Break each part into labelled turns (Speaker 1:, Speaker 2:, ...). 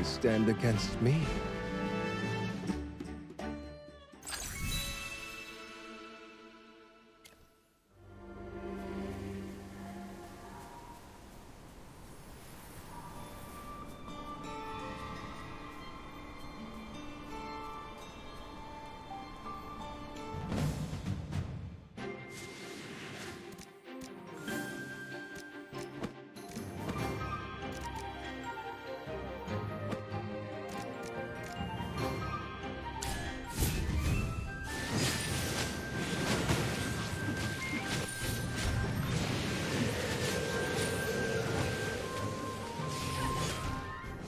Speaker 1: possibly stand against me?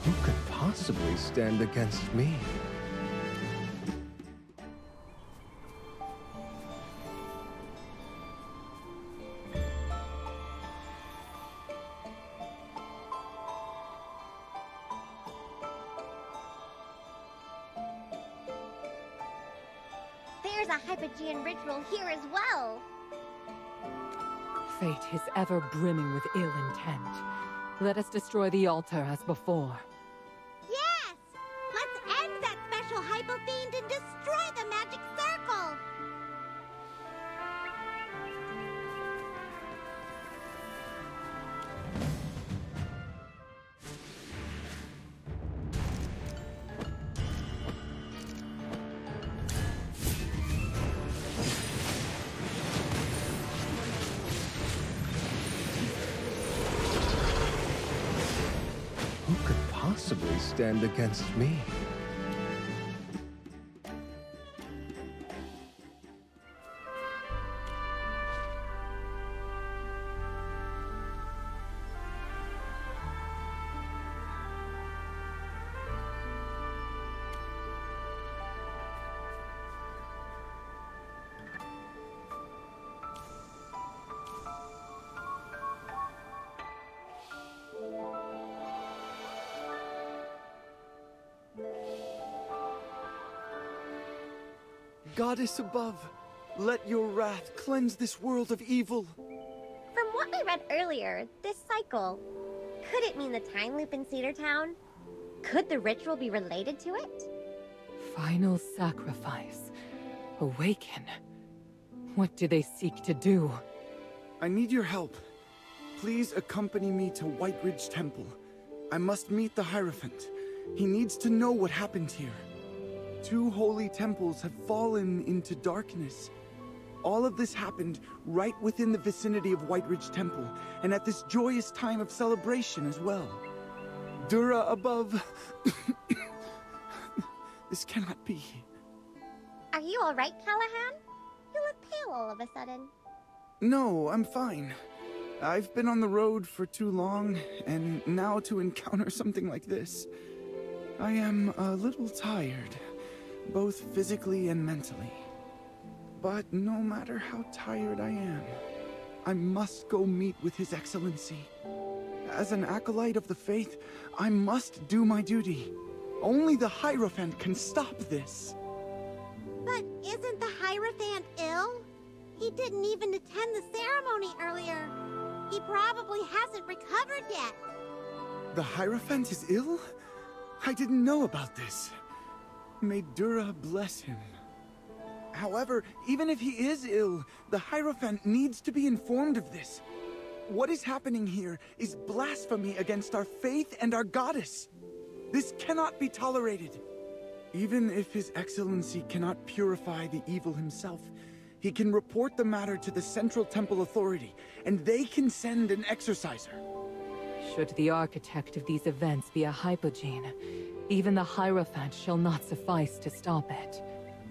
Speaker 1: Who could possibly stand against me?
Speaker 2: There's a Hypogean ritual here as well.
Speaker 3: Fate is ever brimming with ill intent. Let us destroy the altar as before.
Speaker 2: Yes! Let's end that special Hypo Fiend and destroy the magic circle!
Speaker 1: Who could possibly stand against me?
Speaker 4: Goddess above, let your wrath cleanse this world of evil.
Speaker 2: From what we read earlier, this cycle, could it mean the time loop in Cedar Town? Could the ritual be related to it?
Speaker 3: Final sacrifice. Awaken. What do they seek to do?
Speaker 4: I need your help. Please accompany me to White Ridge Temple. I must meet the Hierophant. He needs to know what happened here. 2 holy temples have fallen into darkness. All of this happened right within the vicinity of White Ridge Temple, and at this joyous time of celebration as well. Dura above... This cannot be.
Speaker 2: Are you alright, Callahan? You look pale all of a sudden.
Speaker 4: No, I'm fine. I've been on the road for too long, and now to encounter something like this, I am a little tired, both physically and mentally. But no matter how tired I am, I must go meet with His Excellency. As an acolyte of the faith, I must do my duty. Only the Hierophant can stop this.
Speaker 2: But isn't the Hierophant ill? He didn't even attend the ceremony earlier. He probably hasn't recovered yet.
Speaker 4: The Hierophant is ill? I didn't know about this. May Dura bless him. However, even if he is ill, the Hierophant needs to be informed of this. What is happening here is blasphemy against our faith and our goddess. This cannot be tolerated. Even if His Excellency cannot purify the evil himself, he can report the matter to the Central Temple Authority, and they can send an exorciser.
Speaker 3: Should the architect of these events be a hypogene, even the Hierophant shall not suffice to stop it.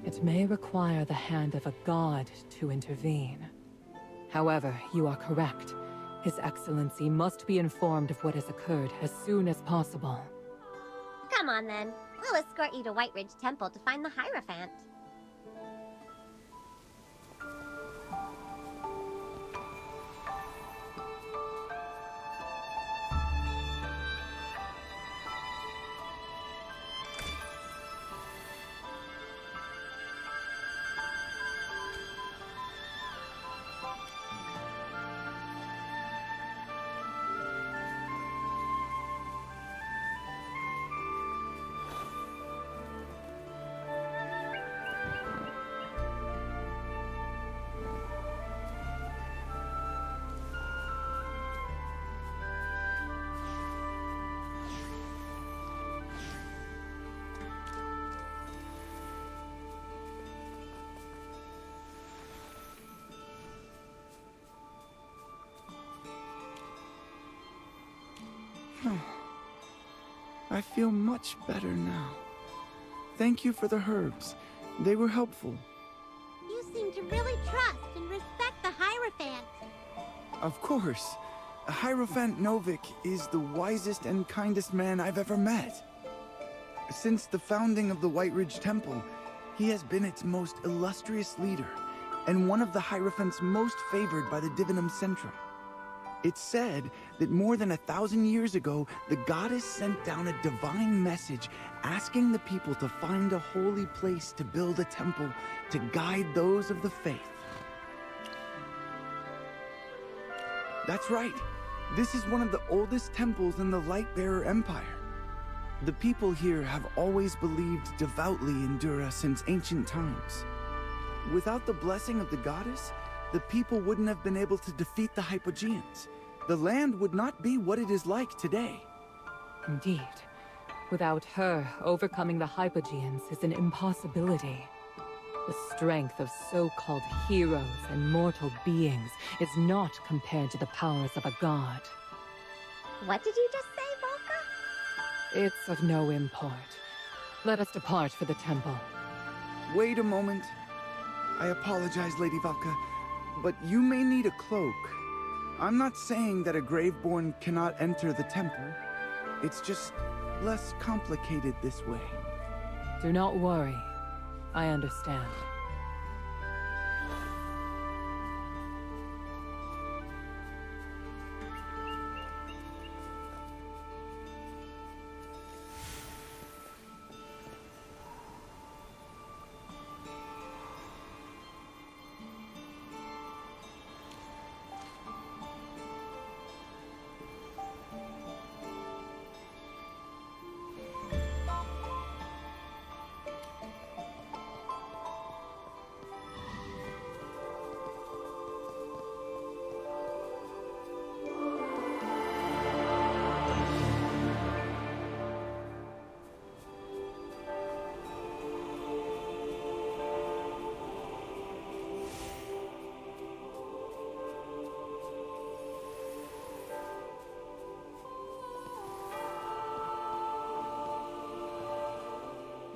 Speaker 3: It may require the hand of a god to intervene. However, you are correct. His Excellency must be informed of what has occurred as soon as possible.
Speaker 2: Come on then. We'll escort you to White Ridge Temple to find the Hierophant.
Speaker 4: I feel much better now. Thank you for the herbs. They were helpful.
Speaker 2: You seem to really trust and respect the Hierophant.
Speaker 4: Of course. Hierophant Novik is the wisest and kindest man I've ever met. Since the founding of the White Ridge Temple, he has been its most illustrious leader, and one of the Hierophants most favored by the Divinum Centrum. It's said that more than 1,000 years ago, the goddess sent down a divine message asking the people to find a holy place to build a temple to guide those of the faith. That's right. This is one of the oldest temples in the Lightbearer Empire. The people here have always believed devoutly in Dura since ancient times. Without the blessing of the goddess, the people wouldn't have been able to defeat the Hypogeans. The land would not be what it is like today.
Speaker 3: Indeed. Without her, overcoming the Hypogeans is an impossibility. The strength of so-called heroes and mortal beings is not compared to the powers of a god.
Speaker 2: What did you just say, Volka?
Speaker 3: It's of no import. Let us depart for the temple.
Speaker 4: Wait a moment. I apologize, Lady Valka, but you may need a cloak. I'm not saying that a Graveborn cannot enter the temple. It's just less complicated this way.
Speaker 3: Do not worry. I understand.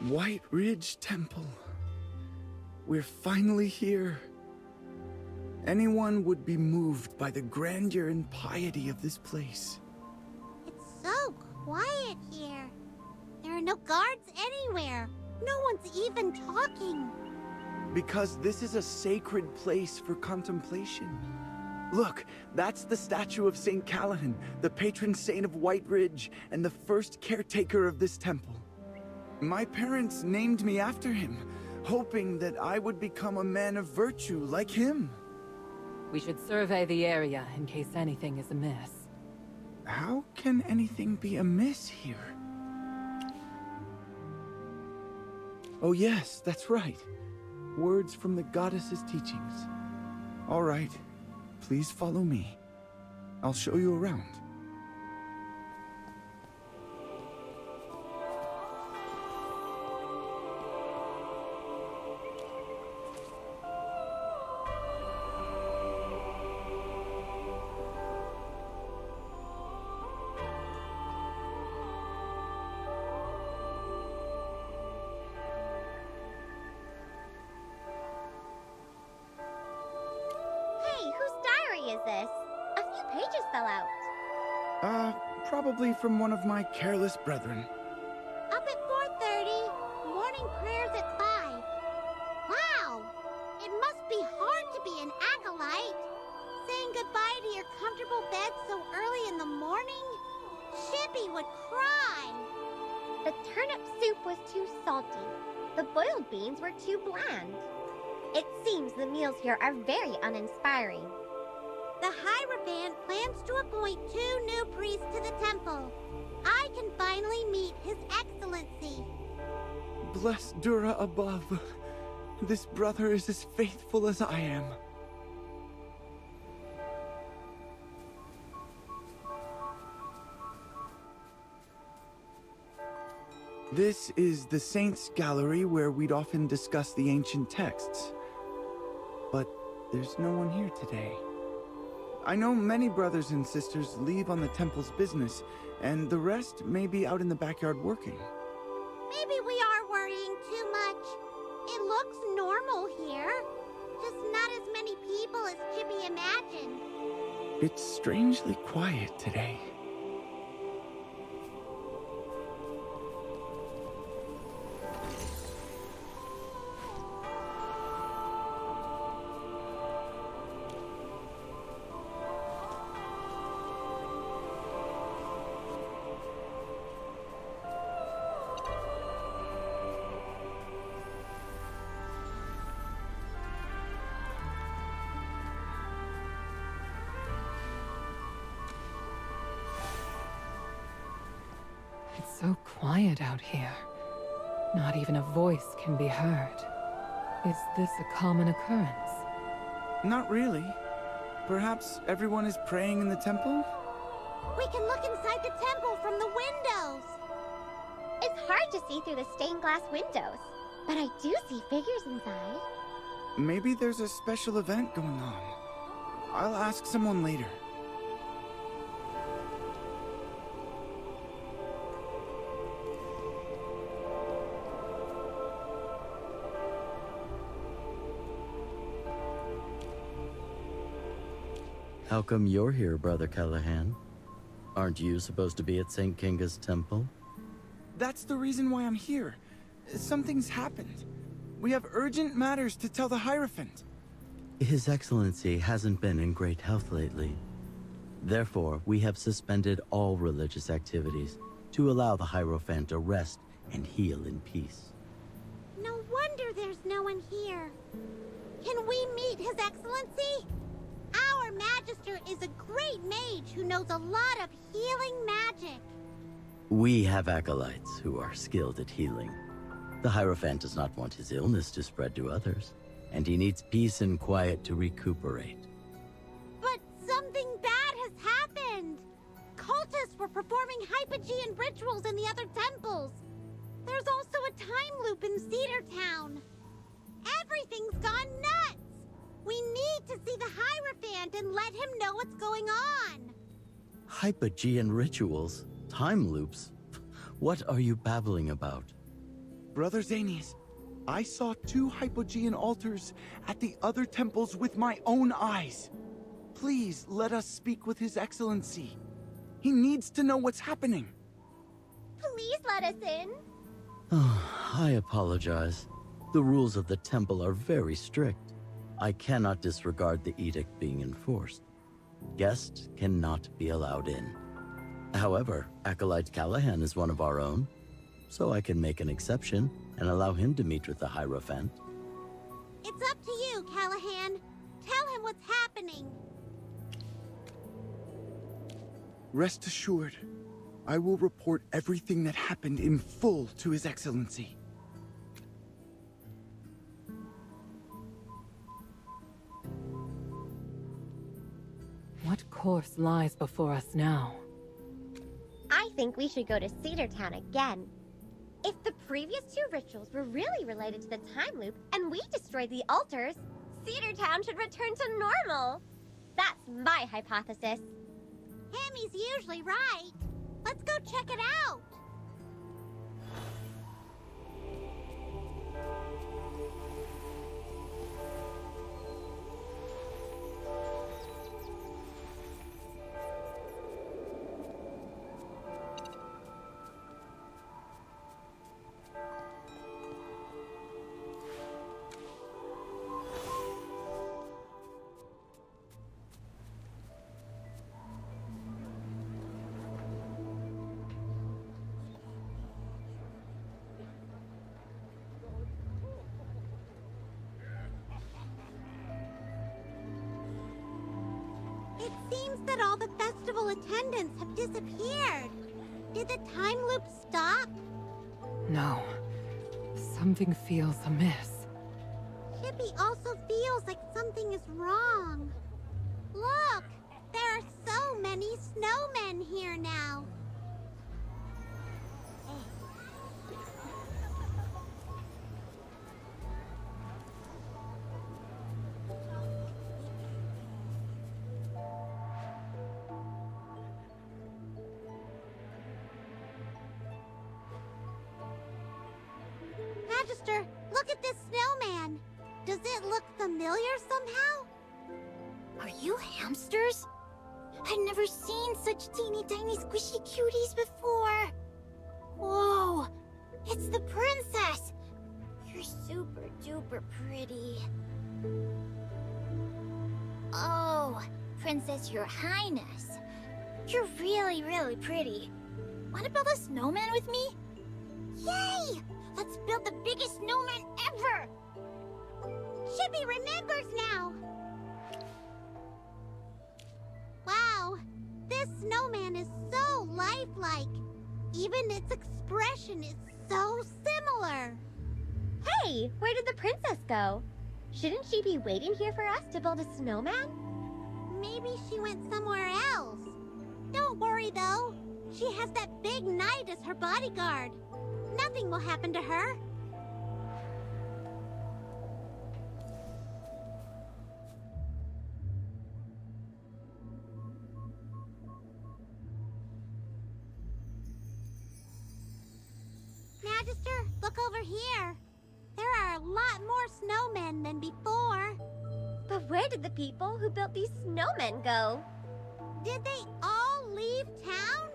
Speaker 4: White Ridge Temple. We're finally here. Anyone would be moved by the grandeur and piety of this place.
Speaker 2: It's so quiet here. There are no guards anywhere. No one's even talking.
Speaker 4: Because this is a sacred place for contemplation. Look, that's the statue of Saint Callahan, the patron saint of White Ridge, and the first caretaker of this temple. My parents named me after him, hoping that I would become a man of virtue like him.
Speaker 3: We should survey the area in case anything is amiss.
Speaker 4: How can anything be amiss here? Oh yes, that's right. Words from the goddess's teachings. All right, please follow me. I'll show you around.
Speaker 2: Is this? A few pages fell out.
Speaker 4: Probably from one of my careless brethren.
Speaker 2: Up at 4:30, morning prayers at 5. Wow! It must be hard to be an acolyte. Saying goodbye to your comfortable bed so early in the morning? Chippy would cry.
Speaker 5: The turnip soup was too salty. The boiled beans were too bland. It seems the meals here are very uninspiring.
Speaker 2: The Hierophant plans to appoint 2 new priests to the temple. I can finally meet His Excellency.
Speaker 4: Bless Dura above. This brother is as faithful as I am. This is the Saints' Gallery where we'd often discuss the ancient texts. But there's no one here today. I know many brothers and sisters leave on the temple's business, and the rest may be out in the backyard working.
Speaker 2: Maybe we are worrying too much. It looks normal here. Just not as many people as Chippy imagined.
Speaker 4: It's strangely quiet today.
Speaker 3: It's so quiet out here. Not even a voice can be heard. Is this a common occurrence?
Speaker 4: Not really. Perhaps everyone is praying in the temple?
Speaker 2: We can look inside the temple from the windows.
Speaker 5: It's hard to see through the stained glass windows, but I do see figures inside.
Speaker 4: Maybe there's a special event going on. I'll ask someone later.
Speaker 6: How come you're here, Brother Callahan? Aren't you supposed to be at St. Kinga's temple?
Speaker 4: That's the reason why I'm here. Something's happened. We have urgent matters to tell the Hierophant.
Speaker 6: His Excellency hasn't been in great health lately. Therefore, we have suspended all religious activities to allow the Hierophant to rest and heal in peace.
Speaker 2: No wonder there's no one here. Can we meet His Excellency? Our Magister is a great mage who knows a lot of healing magic.
Speaker 6: We have acolytes who are skilled at healing. The Hierophant does not want his illness to spread to others, and he needs peace and quiet to recuperate.
Speaker 2: But something bad has happened. Cultists were performing Hypogean rituals in the other temples. There's also a time loop in Cedar Town. Everything's gone nuts. We need to see the Hierophant and let him know what's going on.
Speaker 6: Hypogean rituals? Time loops? What are you babbling about?
Speaker 4: Brother Zanius, I saw 2 Hypogean altars at the other temples with my own eyes. Please let us speak with His Excellency. He needs to know what's happening.
Speaker 5: Please let us in.
Speaker 6: I apologize. The rules of the temple are very strict. I cannot disregard the edict being enforced. Guests cannot be allowed in. However, Acolyte Callahan is one of our own, so I can make an exception and allow him to meet with the Hierophant.
Speaker 2: It's up to you, Callahan. Tell him what's happening.
Speaker 4: Rest assured, I will report everything that happened in full to His Excellency.
Speaker 3: What course lies before us now?
Speaker 5: I think we should go to Cedar Town again. If the previous 2 rituals were really related to the time loop and we destroyed the altars, Cedar Town should return to normal. That's my hypothesis.
Speaker 2: Hammy's usually right. Let's go check it out. It seems that all the festival attendants have disappeared. Did the time loop stop?
Speaker 3: No. Something feels amiss.
Speaker 2: Chippy also feels like something is wrong. Look! There are so many snowmen here now. Magister, look at this snowman. Does it look familiar somehow?
Speaker 7: Are you hamsters? I've never seen such teeny tiny squishy cuties before. Whoa, it's the princess. You're super duper pretty. Oh, Princess, Your Highness. You're really, really pretty. Wanna build a snowman with me? Yay! Let's build the biggest snowman ever!
Speaker 2: Chippy remembers now! Wow, this snowman is so lifelike. Even its expression is so similar.
Speaker 5: Hey, where did the princess go? Shouldn't she be waiting here for us to build a snowman?
Speaker 2: Maybe she went somewhere else. Don't worry though. She has that big knight as her bodyguard. Nothing will happen to her. Magister, look over here. There are a lot more snowmen than before.
Speaker 5: But where did the people who built these snowmen go?
Speaker 2: Did they all leave town?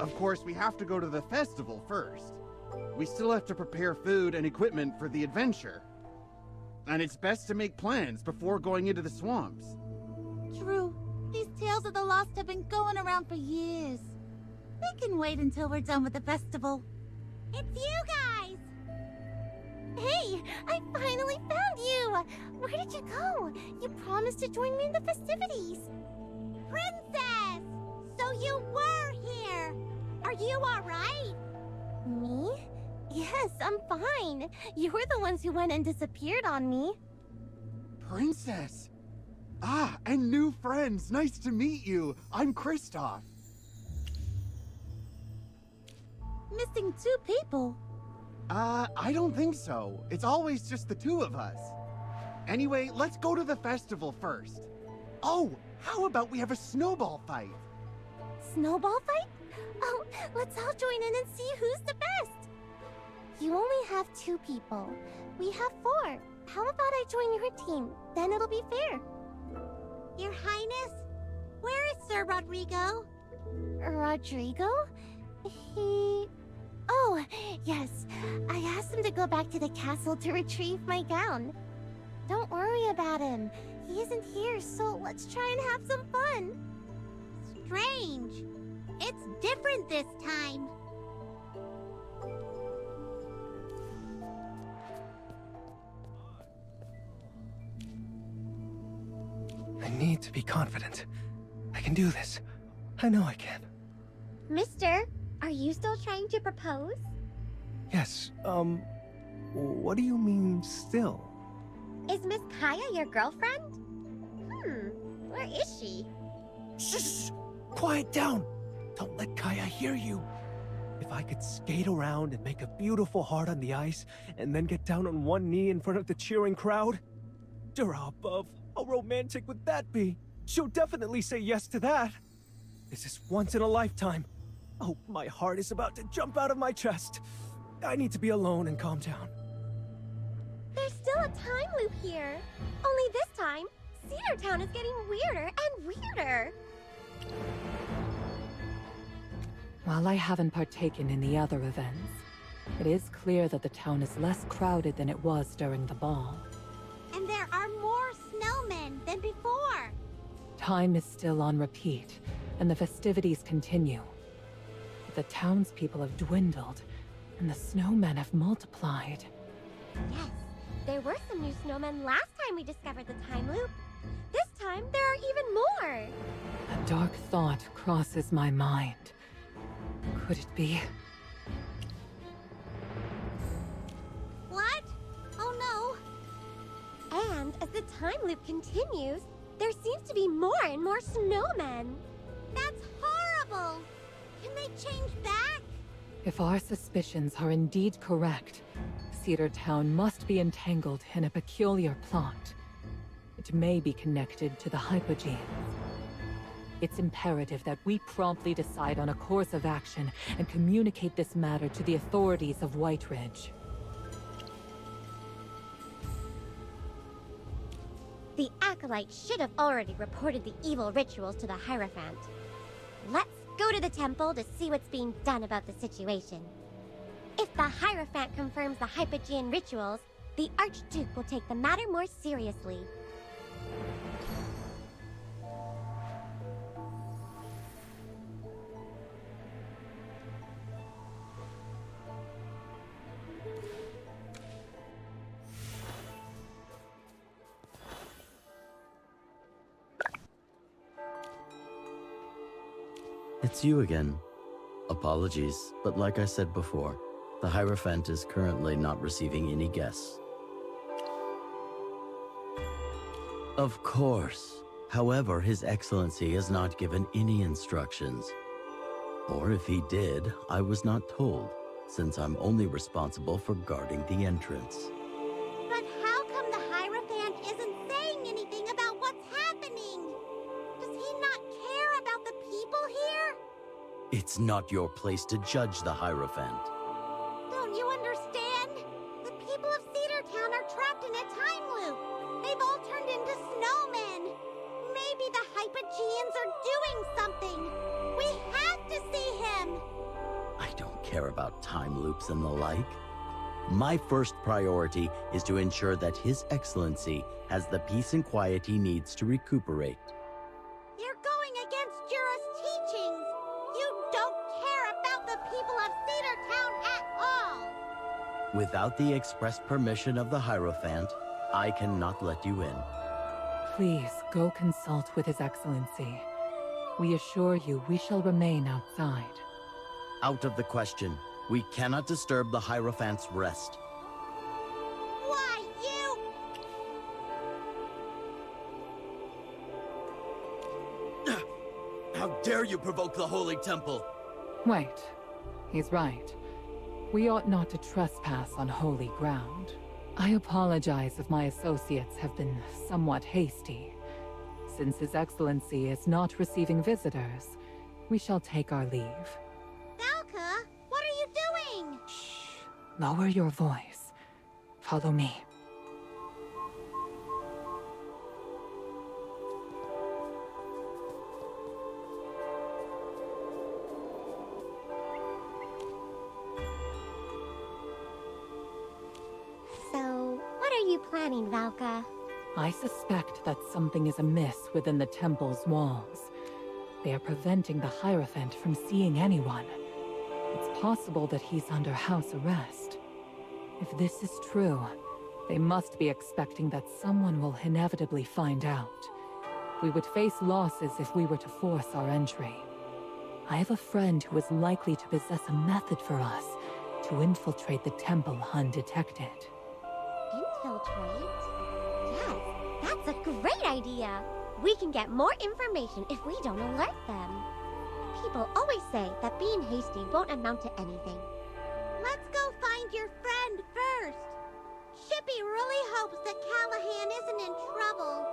Speaker 8: Of course, we have to go to the festival first. We still have to prepare food and equipment for the adventure. And it's best to make plans before going into the swamps.
Speaker 7: True. These tales of the lost have been going around for years. They can wait until we're done with the festival.
Speaker 2: It's you guys!
Speaker 7: Hey, I finally found you! Where did you go? You promised to join me in the festivities.
Speaker 2: Princess! So you were here! Are you alright?
Speaker 7: Me? Yes, I'm fine. You were the ones who went and disappeared on me.
Speaker 8: Princess! Ah, and new friends! Nice to meet you! I'm Kristoff.
Speaker 7: Missing 2 people.
Speaker 8: I don't think so. It's always just the 2 of us. Anyway, let's go to the festival first. Oh, how about we have a snowball fight?
Speaker 7: Snowball fight? Oh, let's all join in and see who's the best. You only have 2 people. We have 4. How about I join your team? Then it'll be fair.
Speaker 2: Your Highness? Where is Sir Rodrigo?
Speaker 7: Rodrigo? He... Oh, yes. I asked him to go back to the castle to retrieve my gown. Don't worry about him. He isn't here, so let's try and have some fun.
Speaker 2: Strange. It's different this time.
Speaker 1: I need to be confident. I can do this. I know I can.
Speaker 5: Mister, are you still trying to propose?
Speaker 1: Yes, what do you mean still?
Speaker 5: Is Miss Kaya your girlfriend? Where is she?
Speaker 1: Shh! Quiet down! Don't let Kaya hear you. If I could skate around and make a beautiful heart on the ice, and then get down on one knee in front of the cheering crowd? Dura above, how romantic would that be? She'll definitely say yes to that. This is once in a lifetime. Oh, my heart is about to jump out of my chest. I need to be alone and calm down.
Speaker 5: There's still a time loop here. Only this time, Cedar Town is getting weirder and weirder.
Speaker 3: While I haven't partaken in the other events, it is clear that the town is less crowded than it was during the ball.
Speaker 2: And there are more snowmen than before.
Speaker 3: Time is still on repeat, and the festivities continue. But the townspeople have dwindled, and the snowmen have multiplied.
Speaker 5: Yes, there were some new snowmen last time we discovered the time loop. This time, there are even more.
Speaker 3: A dark thought crosses my mind. Could it be
Speaker 5: as the time loop continues, there seems to be more and more snowmen.
Speaker 2: That's horrible! Can they change back?
Speaker 3: If our suspicions are indeed correct, Cedar Town must be entangled in a peculiar plot. It may be connected to the Hypogenes. It's imperative that we promptly decide on a course of action and communicate this matter to the authorities of White Ridge.
Speaker 5: The Acolyte should have already reported the evil rituals to the Hierophant. Let's go to the temple to see what's being done about the situation. If the Hierophant confirms the Hypogean rituals, the Archduke will take the matter more seriously.
Speaker 6: It's you again. Apologies, but like I said before, the Hierophant is currently not receiving any guests. Of course. However, His Excellency has not given any instructions. Or if he did, I was not told, since I'm only responsible for guarding the entrance.
Speaker 2: But how come the Hierophant isn't saying anything about what's happening? Does he not care about the people here?
Speaker 6: It's not your place to judge the Hierophant.
Speaker 2: Don't you understand? The people of Cedar Town are trapped in a time loop. They've all turned into snowmen. Maybe the Hypogeans are doing something. We have to see him.
Speaker 6: I don't care about time loops and the like. My first priority is to ensure that His Excellency has the peace and quiet he needs to recuperate.
Speaker 2: You're going against Jura's teachings. You don't care about the people of Cedar Town at all.
Speaker 6: Without the express permission of the Hierophant, I cannot let you in.
Speaker 3: Please go consult with His Excellency. We assure you we shall remain outside.
Speaker 6: Out of the question. We cannot disturb the Hierophant's rest.
Speaker 2: Why, you...
Speaker 6: How dare you provoke the Holy Temple?
Speaker 3: Wait. He's right. We ought not to trespass on holy ground. I apologize if my associates have been somewhat hasty. Since His Excellency is not receiving visitors, we shall take our leave.
Speaker 2: Valka, what are you doing?
Speaker 3: Shh. Lower your voice. Follow me.
Speaker 5: So, what are you planning, Valka?
Speaker 3: I suspect that something is amiss within the temple's walls. They are preventing the Hierophant from seeing anyone. It's possible that he's under house arrest. If this is true, they must be expecting that someone will inevitably find out. We would face losses if we were to force our entry. I have a friend who is likely to possess a method for us to infiltrate the temple undetected.
Speaker 5: Infiltrate? Yes, that's a great idea. We can get more information if we don't alert them. People always say that being hasty won't amount to anything.
Speaker 2: Let's go find your friend first. Shippy really hopes that Callahan isn't in trouble.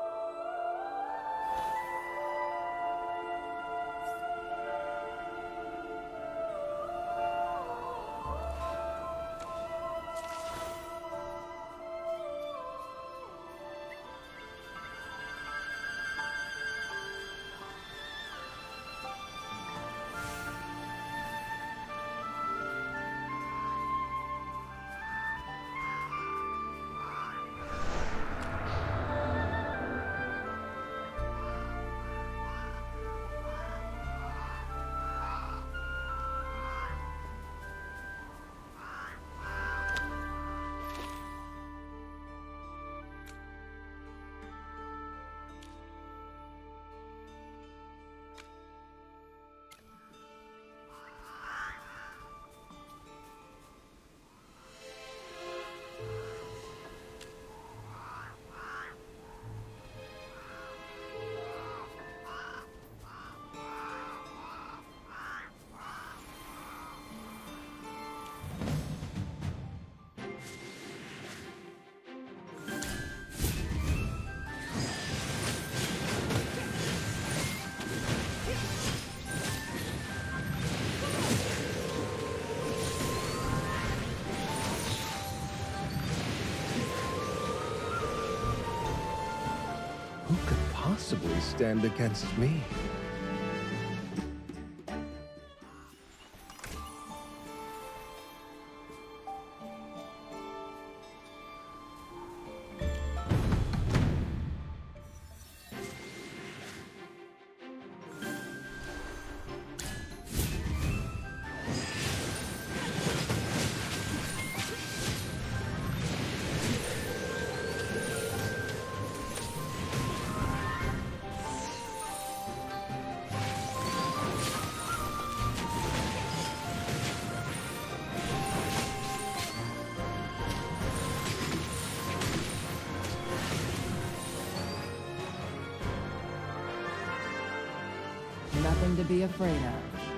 Speaker 1: Who could possibly stand against me?
Speaker 3: Nothing to be afraid of.